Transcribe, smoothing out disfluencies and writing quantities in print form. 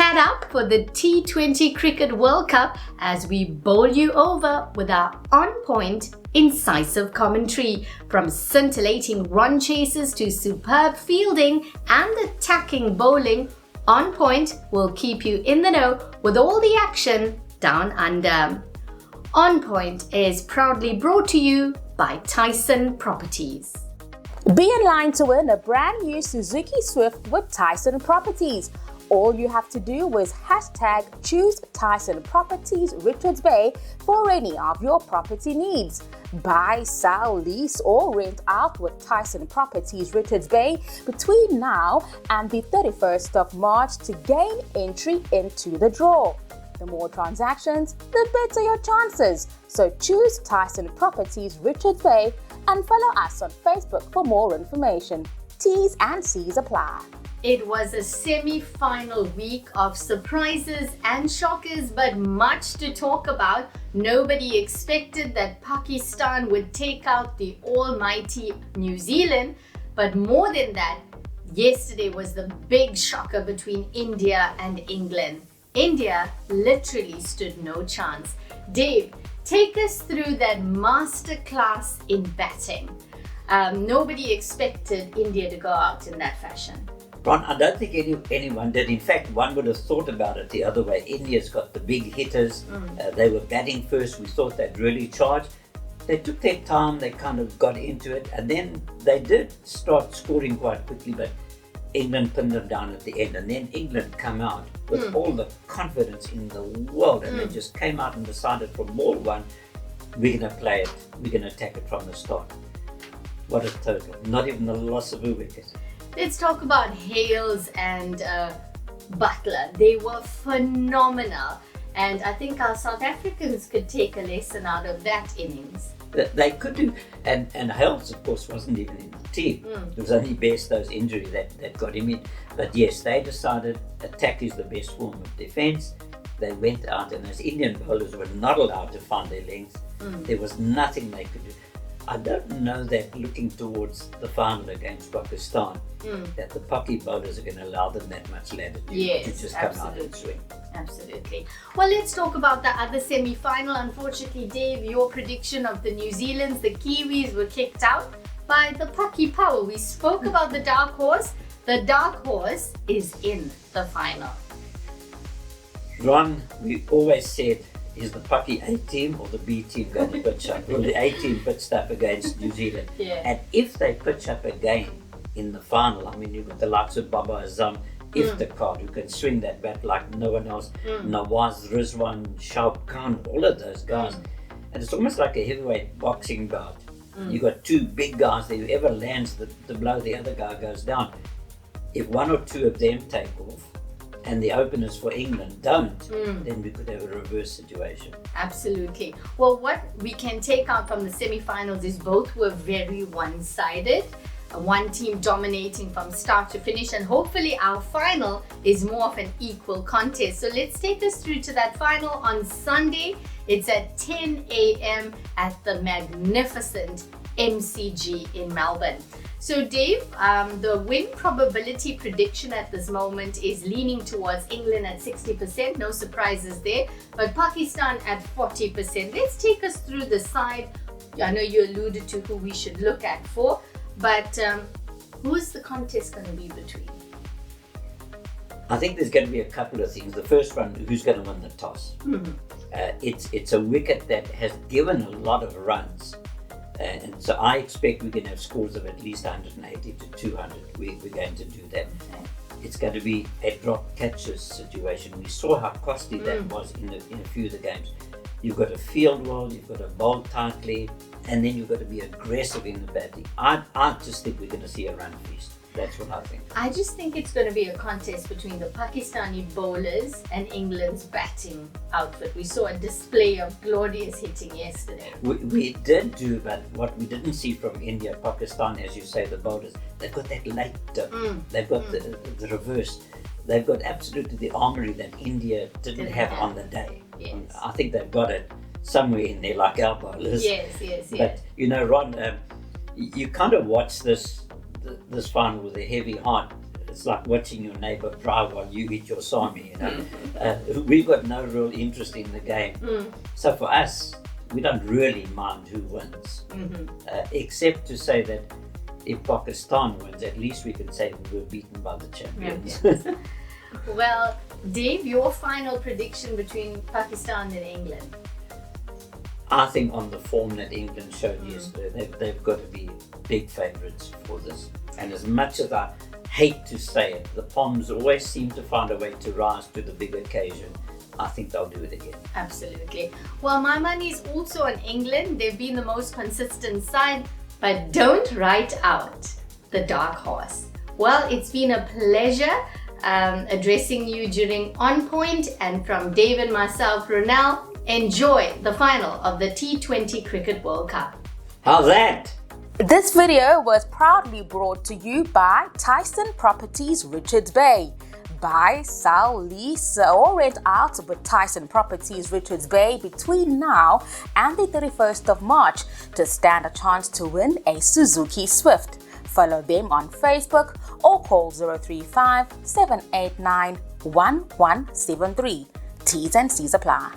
Pad up for the T20 Cricket World Cup as we bowl you over with our on-point, incisive commentary. From scintillating run chases to superb fielding and attacking bowling, On Point will keep you in the know with all the action down under. On Point is proudly brought to you by Tyson Properties. Be in line to win a brand new Suzuki Swift with Tyson Properties. All you have to do is #choose Tyson Properties Richards Bay for any of your property needs. Buy, sell, lease or rent out with Tyson Properties Richards Bay between now and the 31st of March to gain entry into the draw. The more transactions, the better your chances. So choose Tyson Properties Richards Bay and follow us on Facebook for more information. T's and C's apply. It was a semi-final week of surprises and shockers, but much to talk about. Nobody expected that Pakistan would take out the almighty New Zealand, but more than that, yesterday was the big shocker between India and England. India literally stood no chance. Dave, take us through that masterclass in batting. Nobody expected India to go out in that fashion. Ron, I don't think anyone did. In fact, one would have thought about it the other way. India's got the big hitters. They were batting first. We thought they'd really charge. They took their time. They kind of got into it. And then they did start scoring quite quickly. But England pinned them down at the end. And then England come out with all the confidence in the world. And they just came out and decided from ball one, we're going to play it. We're going to attack it from the start. What a total. Not even the loss of a wicket. Let's talk about Hales and Butler. They were phenomenal. And I think our South Africans could take a lesson out of that innings. They could do. And Hales, of course, wasn't even in the team. It was only Bairstow's injury that got him in. But yes, they decided attack is the best form of defence. They went out, and as Indian bowlers were not allowed to find their length, there was nothing they could do. I don't know that looking towards the final against Pakistan, that the Paki bowlers are going to allow them that much latitude to just come out and swing. Absolutely. Well, let's talk about the other semi-final. Unfortunately, Dave, your prediction of the New Zealand's, the Kiwis were kicked out by the Paki power. We spoke about the dark horse. The dark horse is in the final. Ron, we always said, is the Paki A team or the B team going to pitch up? Well, the A team pitched up against New Zealand. And if they pitch up again in the final, I mean, you've got the likes of Baba Azam, Iftikhar, who can swing that bat like no one else, Nawaz Rizwan, Shaub Khan, all of those guys. And it's almost like a heavyweight boxing bout. You've got two big guys there. Whoever lands the blow, the other guy goes down. If one or two of them take off, and the openers for England don't, then we could have a reverse situation. Absolutely. Well, what we can take out from the semi-finals is both were very one-sided. One team dominating from start to finish, and hopefully our final is more of an equal contest. So let's take us through to that final on Sunday. It's at 10 a.m. at the magnificent MCG in Melbourne. So Dave, the win probability prediction at this moment is leaning towards England at 60%, no surprises there, but Pakistan at 40%. Let's take us through the side. I know you alluded to who we should look at for, but who's the contest going to be between? I think there's going to be a couple of things. The first one, who's going to win the toss? It's a wicket that has given a lot of runs. And so I expect we're going to have scores of at least 180 to 200. We're going to do that. It's going to be a drop catches situation. We saw how costly that was in a few of the games. You've got to field well, you've got to bowl tightly, and then you've got to be aggressive in the batting. I just think we're going to see a run feast. That's what I think. I just think it's going to be a contest between the Pakistani bowlers and England's batting outfit. We saw a display of glorious hitting yesterday. We did do, but what we didn't see from India, Pakistan, as you say, the bowlers, they've got that late dip. They've got the reverse. They've got absolutely the armory that India didn't have on the day. I think they've got it somewhere in there, like our bowlers. Yes. But you know, Ron, you kind of watch this final with a heavy heart. it's like watching your neighbour drive while you eat your sami, you know. We've got no real interest in the game. So for us, we don't really mind who wins, except to say that if Pakistan wins, at least we can say we were beaten by the champions. Well, Dave, your final prediction between Pakistan and England? I think on the form that England showed yesterday, they've got to be big favourites for this. And as much as I hate to say it, the Poms always seem to find a way to rise to the big occasion. I think they'll do it again. Absolutely. Well, my money is also on England. They've been the most consistent side, but don't write out the dark horse. Well, it's been a pleasure addressing you during On Point, and from Dave and myself, Ronelle, enjoy the final of the T20 Cricket World Cup. How's that? This video was proudly brought to you by Tyson Properties Richards Bay. Buy, sell, lease or rent out with Tyson Properties Richards Bay between now and the 31st of March to stand a chance to win a Suzuki Swift. Follow them on Facebook or call 035 789 1173. T's and C's apply.